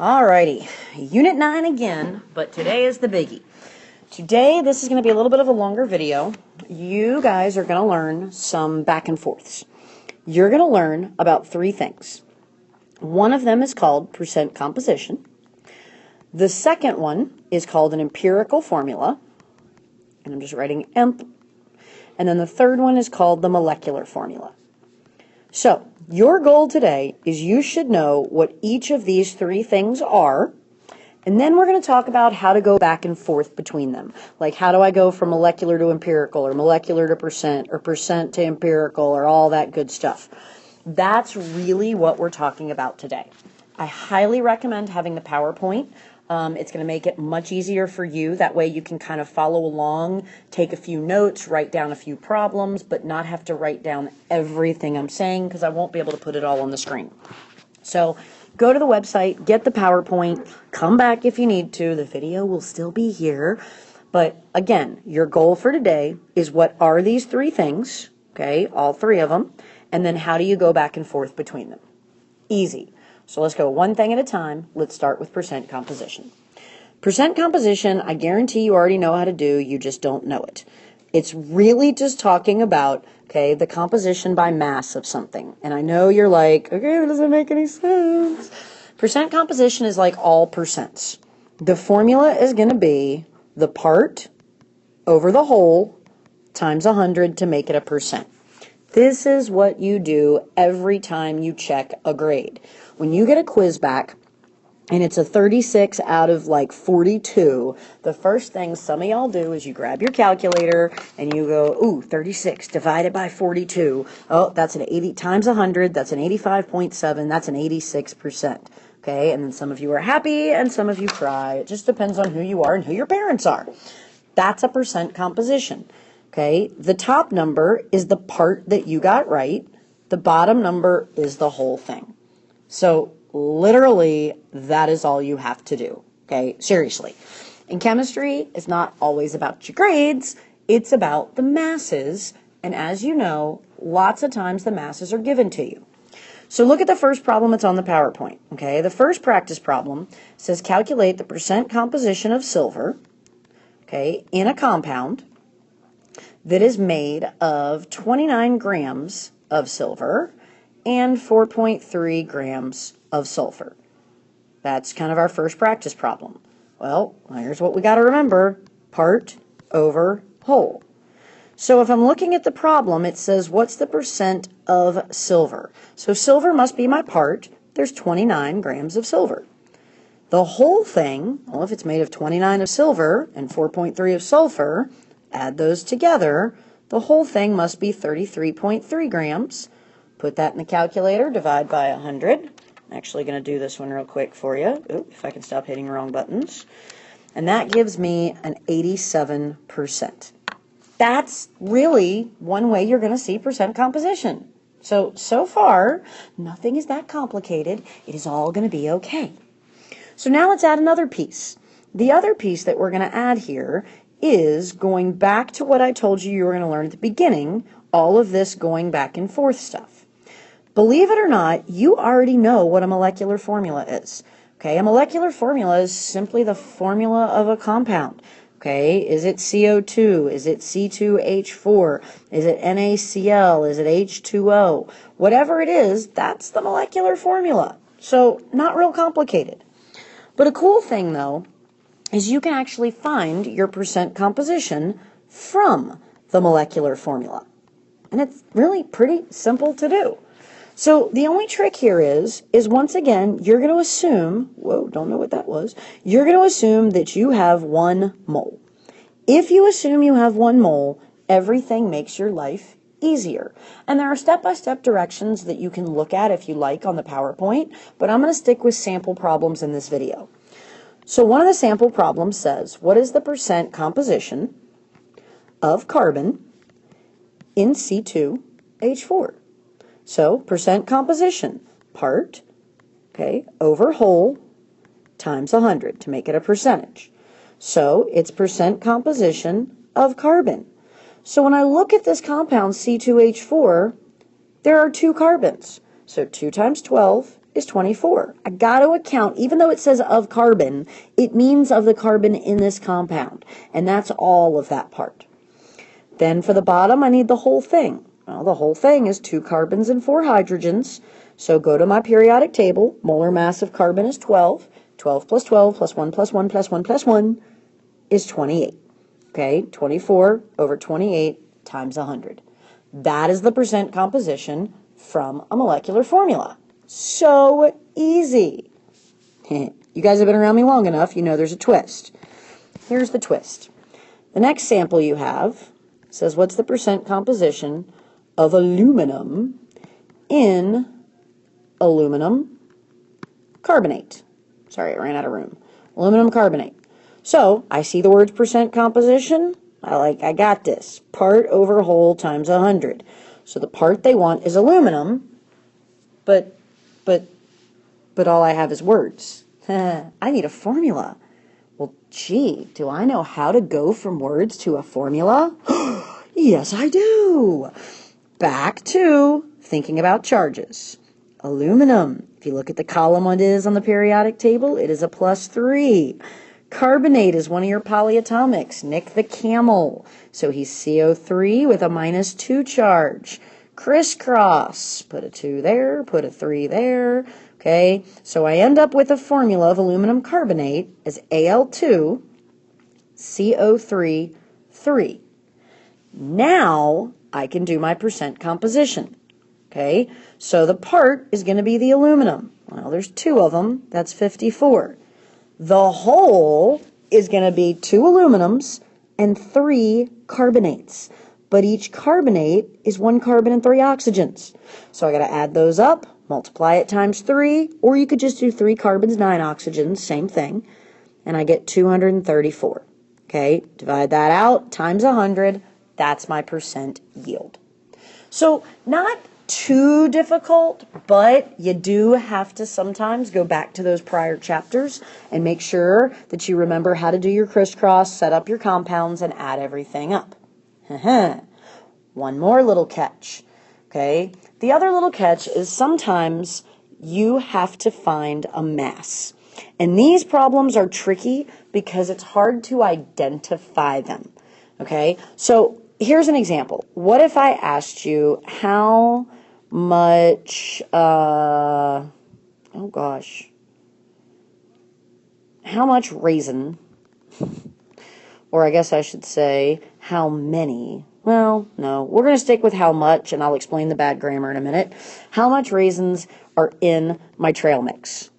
Alrighty, Unit 9 again, but today is the biggie. Today, this is going to be a little bit of a longer video. You guys are going to learn some back and forths. You're going to learn about three things. One of them is called percent composition. The second one is called an empirical formula, and I'm just writing emp. And then the third one is called the molecular formula. So, your goal today is you should know what each of these three things are, and then we're going to talk about how to go back and forth between them. Like, how do I go from molecular to empirical, or molecular to percent, or percent to empirical, or all that good stuff. That's really what we're talking about today. I highly recommend having the PowerPoint. It's going to make it much easier for you. That way you can kind of follow along, take a few notes, write down a few problems, but not have to write down everything I'm saying because I won't be able to put it all on the screen. So go to the website, get the PowerPoint, come back if you need to. The video will still be here. But again, your goal for today is what are these three things, okay, all three of them, and then how do you go back and forth between them? Easy. So let's go one thing at a time. Let's start with percent composition. Percent composition, I guarantee you already know how to do, you just don't know it. It's really just talking about, okay, the composition by mass of something. And I know you're like, okay, that doesn't make any sense. Percent composition is like all percents. The formula is going to be the part over the whole times 100 to make it a percent. This is what you do every time you check a grade. When you get a quiz back, and it's a 36 out of like 42, the first thing some of y'all do is you grab your calculator and you go, ooh, 36 divided by 42. Oh, that's an 80 times 100. That's an 85.7. That's an 86%. Okay, and then some of you are happy and some of you cry. It just depends on who you are and who your parents are. That's a percent composition. Okay, the top number is the part that you got right. The bottom number is the whole thing. So literally, that is all you have to do. Okay, seriously. In chemistry, it's not always about your grades. It's about the masses. And as you know, lots of times the masses are given to you. So look at the first problem that's on the PowerPoint. Okay, the first practice problem says calculate the percent composition of silver, okay, in a compound that is made of 29 grams of silver and 4.3 grams of sulfur. That's kind of our first practice problem. Well, here's what we got to remember. Part over whole. So if I'm looking at the problem, it says, what's the percent of silver? So silver must be my part. There's 29 grams of silver. The whole thing, well, if it's made of 29 of silver and 4.3 of sulfur, add those together, the whole thing must be 33.3 grams. Put that in the calculator, divide by 100. I'm actually going to do this one real quick for you. Oop, if I can stop hitting the wrong buttons. And that gives me an 87%. That's really one way you're going to see percent composition. So far, nothing is that complicated. It is all going to be okay. So now let's add another piece. The other piece that we're going to add here is going back to what I told you were going to learn at the beginning, all of this going back and forth stuff. Believe it or not, you already know what a molecular formula is. Okay, a molecular formula is simply the formula of a compound. Okay, is it CO2? Is it C2H4? Is it NaCl? Is it H2O? Whatever it is, that's the molecular formula. So, not real complicated. But a cool thing, though, is you can actually find your percent composition from the molecular formula. And it's really pretty simple to do. So the only trick here is once again, you're going to assume, whoa, don't know what that was, you're going to assume that you have 1 mole. If you assume you have 1 mole, everything makes your life easier. And there are step-by-step directions that you can look at if you like on the PowerPoint, but I'm going to stick with sample problems in this video. So one of the sample problems says, what is the percent composition of carbon in C2H4? So percent composition, part, okay, over whole times 100 to make it a percentage. So it's percent composition of carbon. So when I look at this compound C2H4, there are 2 carbons. So 2 times 12 is 24. I got to account, even though it says of carbon, it means of the carbon in this compound, and that's all of that part. Then for the bottom, I need the whole thing. Well, the whole thing is 2 carbons and 4 hydrogens, so go to my periodic table. Molar mass of carbon is 12. 12 plus 12 plus 1 plus 1 plus 1 plus 1 is 28. Okay, 24 over 28 times 100. That is the percent composition from a molecular formula. So easy. You guys have been around me long enough, you know there's a twist. Here's the twist. The next sample you have says, what's the percent composition of aluminum in aluminum carbonate? Sorry, I ran out of room. Aluminum carbonate. So I see the words percent composition. I got this. Part over whole times 100. So the part they want is aluminum, but all I have is words. I need a formula. Well, gee, do I know how to go from words to a formula? Yes, I do. Back to thinking about charges. Aluminum. If you look at the column it is on the periodic table, it is a +3. Carbonate is one of your polyatomics. Nick the camel. So he's CO3 with a -2 charge. Crisscross. Put a 2 there, put a 3 there. Okay, so I end up with a formula of aluminum carbonate as Al2 CO3 3. Now I can do my percent composition. Okay, so the part is going to be the aluminum. Well, there's 2 of them. That's 54. The whole is going to be 2 aluminums and 3 carbonates. But each carbonate is 1 carbon and 3 oxygens. So I got to add those up, multiply it times 3, or you could just do 3 carbons, 9 oxygens, same thing, and I get 234. Okay, divide that out times 100, that's my percent yield. So not too difficult, but you do have to sometimes go back to those prior chapters and make sure that you remember how to do your crisscross, set up your compounds, and add everything up. One more little catch. Okay, the other little catch is sometimes you have to find a mass. And these problems are tricky because it's hard to identify them. Okay, so here's an example. What if I asked you how much, how much raisin, or I guess I should say how many, well, no, we're going to stick with how much, and I'll explain the bad grammar in a minute. How much raisins are in my trail mix?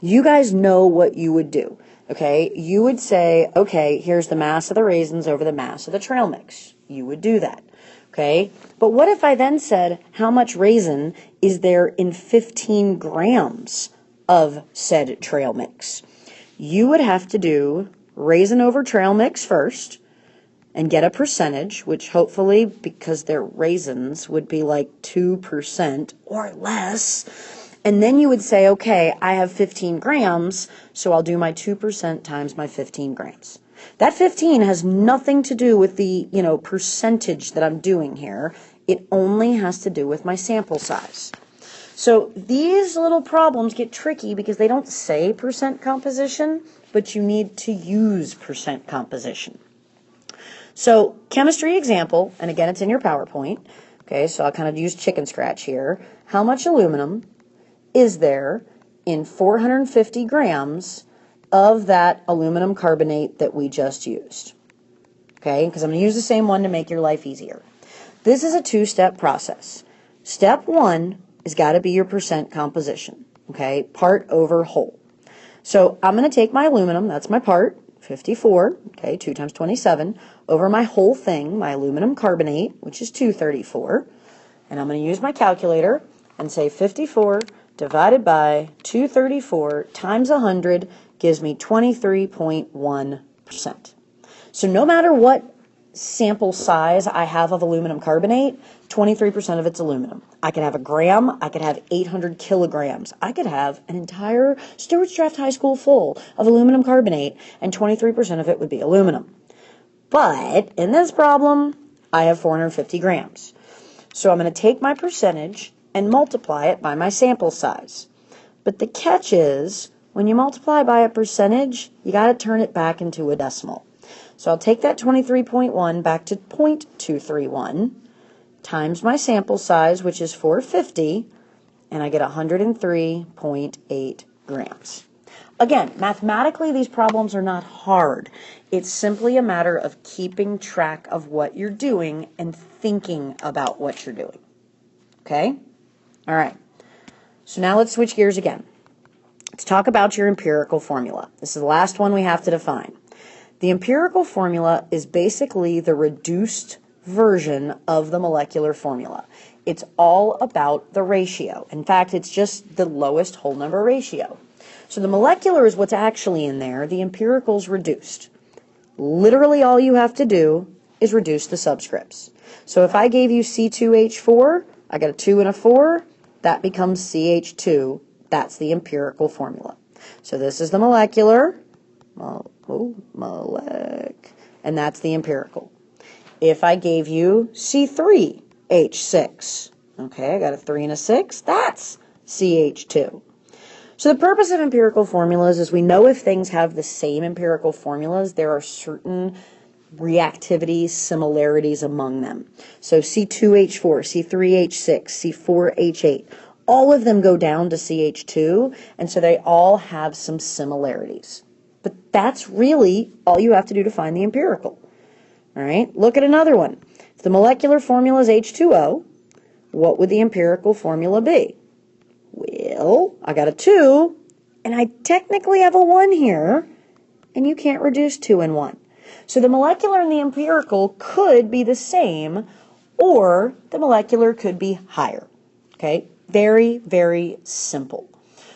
You guys know what you would do, okay? You would say, okay, here's the mass of the raisins over the mass of the trail mix. You would do that, okay? But what if I then said, how much raisin is there in 15 grams of said trail mix? You would have to do raisin over trail mix first and get a percentage, which hopefully, because they're raisins, would be like 2% or less. And then you would say, okay, I have 15 grams, so I'll do my 2% times my 15 grams. That 15 has nothing to do with the, percentage that I'm doing here. It only has to do with my sample size. So these little problems get tricky because they don't say percent composition, but you need to use percent composition. So chemistry example, and again, it's in your PowerPoint. Okay, so I'll kind of use chicken scratch here. How much aluminum is there in 450 grams of that aluminum carbonate that we just used? Okay, because I'm going to use the same one to make your life easier. This is a 2-step process. Step 1 has got to be your percent composition. Okay, part over whole. So I'm going to take my aluminum, that's my part, 54, okay, 2 times 27, over my whole thing, my aluminum carbonate, which is 234, and I'm going to use my calculator and say 54 divided by 234 times 100 gives me 23.1%. So no matter what sample size I have of aluminum carbonate, 23% of it's aluminum. I could have a gram, I could have 800 kilograms. I could have an entire Stewart's Draft High School full of aluminum carbonate, and 23% of it would be aluminum. But in this problem, I have 450 grams. So I'm going to take my percentage and multiply it by my sample size. But the catch is, when you multiply by a percentage, you got to turn it back into a decimal. So I'll take that 23.1 back to 0.231 times my sample size, which is 450, and I get 103.8 grams. Again, mathematically, these problems are not hard. It's simply a matter of keeping track of what you're doing and thinking about what you're doing. Okay? All right. So now let's switch gears again. Let's talk about your empirical formula. This is the last one we have to define. The empirical formula is basically the reduced version of the molecular formula. It's all about the ratio. In fact, it's just the lowest whole number ratio. So the molecular is what's actually in there. The empirical is reduced. Literally all you have to do is reduce the subscripts. So if I gave you C2H4, I got a 2 and a 4, that becomes CH2. That's the empirical formula. So this is the molecular, and that's the empirical. If I gave you C3H6, okay, I got a 3 and a 6, that's CH2. So the purpose of empirical formulas is we know if things have the same empirical formulas, there are certain reactivities, similarities among them. So C2H4, C3H6, C4H8, all of them go down to CH2, and so they all have some similarities. But that's really all you have to do to find the empirical. All right, look at another one. If the molecular formula is H2O, what would the empirical formula be? Well, I got a 2, and I technically have a 1 here, and you can't reduce 2 and 1. So the molecular and the empirical could be the same, or the molecular could be higher. Okay, very, very simple.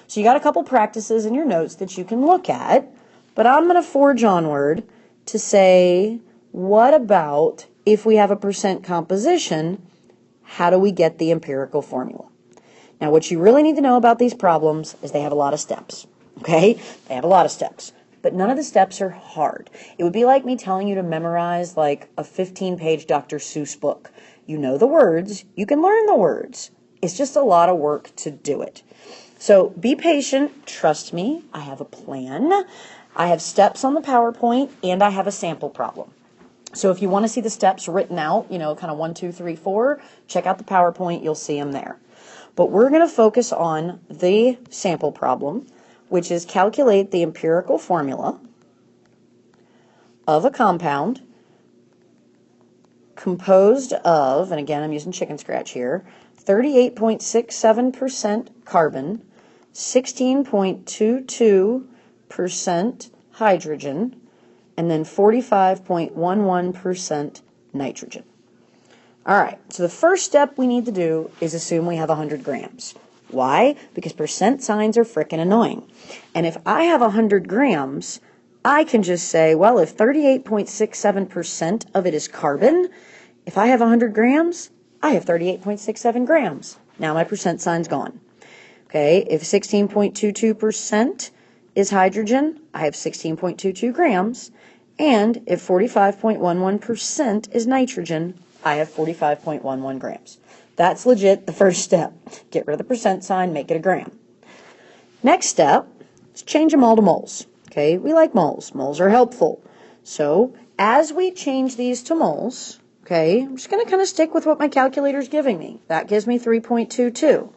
So you got a couple practices in your notes that you can look at, but I'm going to forge onward to say, what about if we have a percent composition, how do we get the empirical formula? Now, what you really need to know about these problems is they have a lot of steps, okay? They have a lot of steps, but none of the steps are hard. It would be like me telling you to memorize like a 15-page Dr. Seuss book. You know the words, you can learn the words. It's just a lot of work to do it. So be patient, trust me, I have a plan. I have steps on the PowerPoint, and I have a sample problem. So if you want to see the steps written out, you know, kind of 1, 2, 3, 4, check out the PowerPoint, you'll see them there. But we're going to focus on the sample problem, which is calculate the empirical formula of a compound composed of, and again I'm using chicken scratch here, 38.67% carbon, 16.22% hydrogen, and then 45.11% nitrogen. All right, so the first step we need to do is assume we have 100 grams. Why? Because percent signs are frickin' annoying. And if I have 100 grams, I can just say, well, if 38.67% of it is carbon, if I have 100 grams, I have 38.67 grams. Now my percent sign's gone. Okay, if 16.22% is hydrogen, I have 16.22 grams. And if 45.11% is nitrogen, I have 45.11 grams. That's legit the first step. Get rid of the percent sign, make it a gram. Next step is change them all to moles. Okay, we like moles. Moles are helpful. So as we change these to moles, okay, I'm just going to kind of stick with what my calculator is giving me. That gives me 3.22.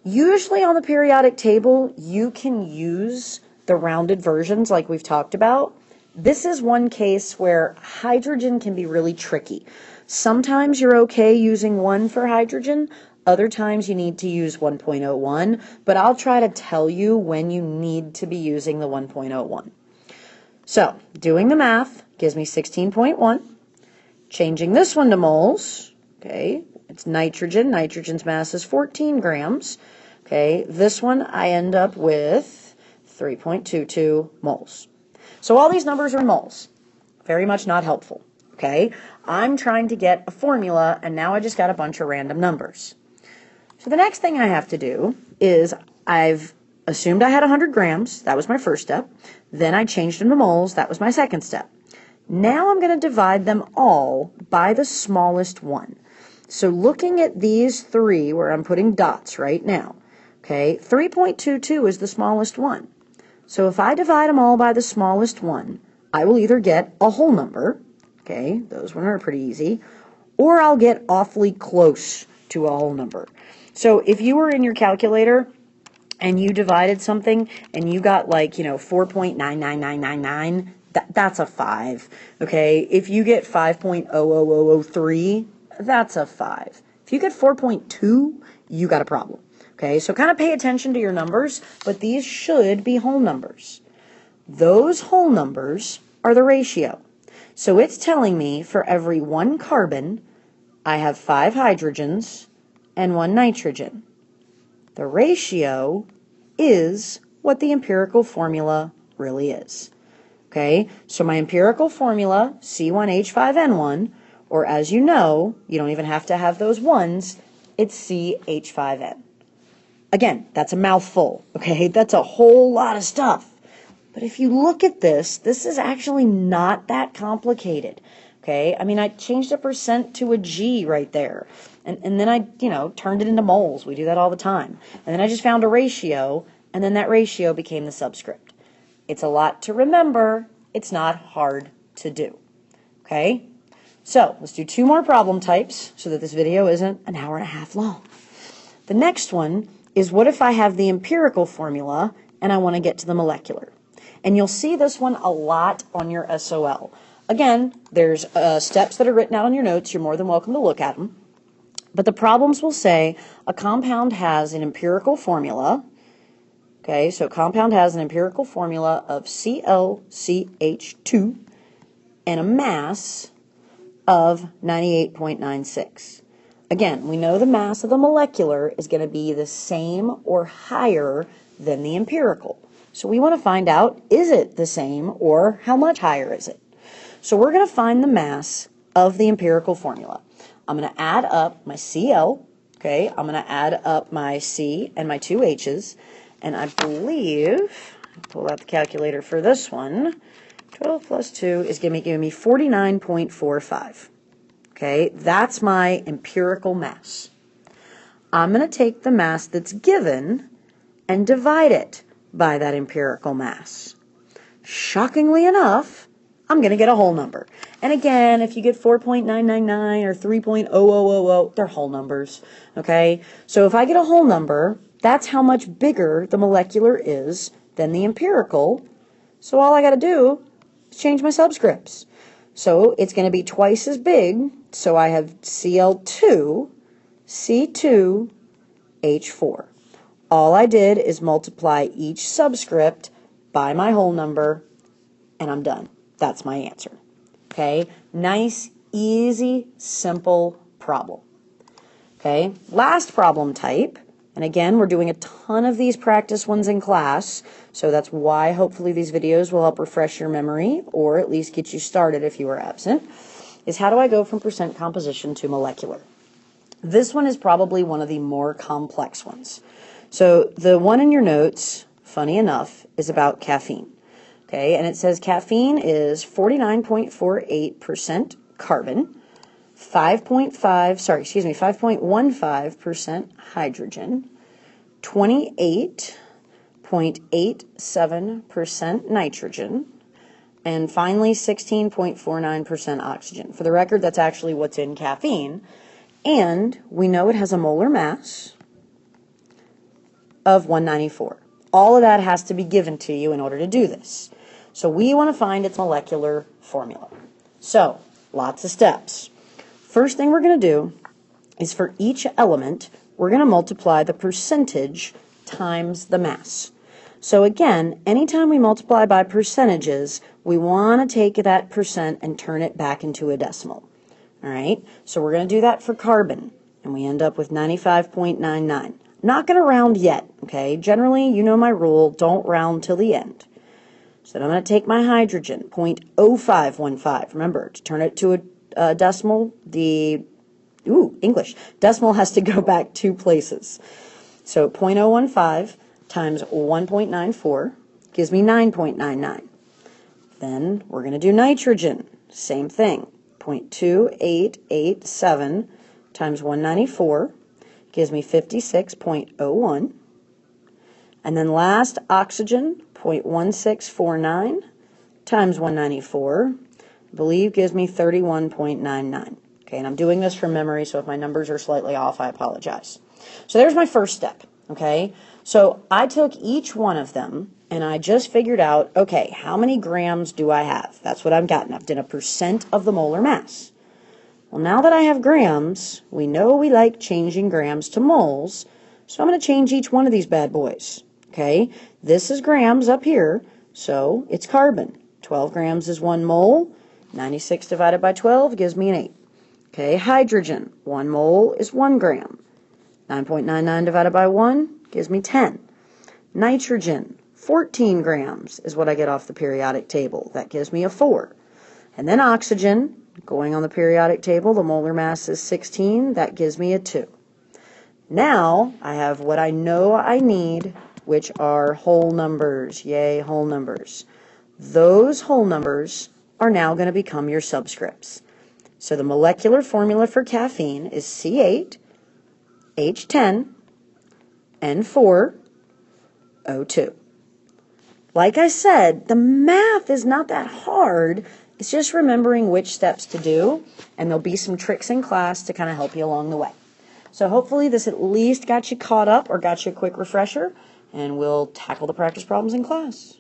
Usually on the periodic table, you can use the rounded versions like we've talked about. This is one case where hydrogen can be really tricky. Sometimes you're okay using 1 for hydrogen, other times you need to use 1.01, but I'll try to tell you when you need to be using the 1.01. So, doing the math gives me 16.1. Changing this one to moles, okay, it's nitrogen. Nitrogen's mass is 14 grams. Okay, this one I end up with 3.22 moles. So all these numbers are in moles. Very much not helpful. Okay, I'm trying to get a formula, and now I just got a bunch of random numbers. So the next thing I have to do is I've assumed I had 100 grams. That was my first step. Then I changed them to moles. That was my second step. Now I'm going to divide them all by the smallest one. So looking at these three where I'm putting dots right now, Okay, 3.22 is the smallest one. So if I divide them all by the smallest one, I will either get a whole number, okay, those ones are pretty easy, or I'll get awfully close to a whole number. So if you were in your calculator and you divided something and you got like, 4.99999, that's a 5, okay? If you get 5.00003, that's a 5. If you get 4.2, you got a problem, okay? So kind of pay attention to your numbers, but these should be whole numbers. Those whole numbers are the ratio. So it's telling me for every 1 carbon, I have 5 hydrogens and 1 nitrogen. The ratio is what the empirical formula really is. Okay, so my empirical formula, C1H5N1, or as you know, you don't even have to have those ones, it's CH5N. Again, that's a mouthful, okay? That's a whole lot of stuff. But if you look at this, this is actually not that complicated, okay? I mean, I changed a percent to a G right there. And then I, turned it into moles. We do that all the time. And then I just found a ratio, and then that ratio became the subscript. It's a lot to remember. It's not hard to do, okay? So let's do 2 more problem types so that this video isn't an hour and a half long. The next one is, what if I have the empirical formula and I want to get to the molecular? And you'll see this one a lot on your SOL. Again, there's steps that are written out on your notes. You're more than welcome to look at them. But the problems will say a compound has an empirical formula. Okay, so compound has an empirical formula of ClCH2 and a mass of 98.96. Again, we know the mass of the molecular is going to be the same or higher than the empirical. So we want to find out, is it the same or how much higher is it? So we're going to find the mass of the empirical formula. I'm going to add up my Cl, okay, I'm going to add up my C and my 2 H's, and I believe, pull out the calculator for this one, 12 plus 2 is giving me 49.45. Okay, that's my empirical mass. I'm going to take the mass that's given and divide it by that empirical mass. Shockingly enough, I'm going to get a whole number. And again, if you get 4.999 or 3.0000, they're whole numbers, okay? So if I get a whole number, that's how much bigger the molecular is than the empirical. So all I got to do is change my subscripts. So it's going to be twice as big, so I have Cl2, C2, H4. All I did is multiply each subscript by my whole number, and I'm done. That's my answer. Okay, nice, easy, simple problem. Okay, last problem type, and again, we're doing a ton of these practice ones in class, so that's why hopefully these videos will help refresh your memory, or at least get you started if you were absent, is how do I go from percent composition to molecular? This one is probably one of the more complex ones. So the one in your notes, funny enough, is about caffeine. Okay, and it says caffeine is 49.48% carbon, 5.15% hydrogen, 28.87% nitrogen, and finally 16.49% oxygen. For the record, that's actually what's in caffeine. And we know it has a molar mass of 194. All of that has to be given to you in order to do this. So we want to find its molecular formula. So, lots of steps. First thing we're going to do is for each element, we're going to multiply the percentage times the mass. So again, anytime we multiply by percentages, we want to take that percent and turn it back into a decimal. All right, so we're going to do that for carbon, and we end up with 95.99. Not going to round yet, okay? Generally, you know my rule, don't round till the end. So then I'm going to take my hydrogen, 0.0515. Remember, to turn it to a decimal, English. Decimal has to go back 2 places. So 0.015 times 1.94 gives me 9.99. Then we're going to do nitrogen. Same thing. 0.2887 times 194 gives me 56.01. And then last, oxygen, 0.1649 times 194, I believe gives me 31.99. Okay, and I'm doing this from memory, so if my numbers are slightly off, I apologize. So there's my first step, okay? So I took each one of them, and I just figured out, okay, how many grams do I have? That's what I've gotten. I've done a percent of the molar mass. Well, now that I have grams, we know we like changing grams to moles, so I'm going to change each one of these bad boys. Okay, this is grams up here, so it's carbon. 12 grams is 1 mole. 96 divided by 12 gives me an 8. Okay, hydrogen, 1 mole is 1 gram. 9.99 divided by 1 gives me 10. Nitrogen, 14 grams is what I get off the periodic table. That gives me a 4. And then oxygen, going on the periodic table, the molar mass is 16. That gives me a 2. Now I have what I know I need, which are whole numbers. Yay, whole numbers. Those whole numbers are now going to become your subscripts. So the molecular formula for caffeine is C8, H10, N4, O2. Like I said, the math is not that hard. It's just remembering which steps to do, and there'll be some tricks in class to kind of help you along the way. So hopefully this at least got you caught up or got you a quick refresher, and we'll tackle the practice problems in class.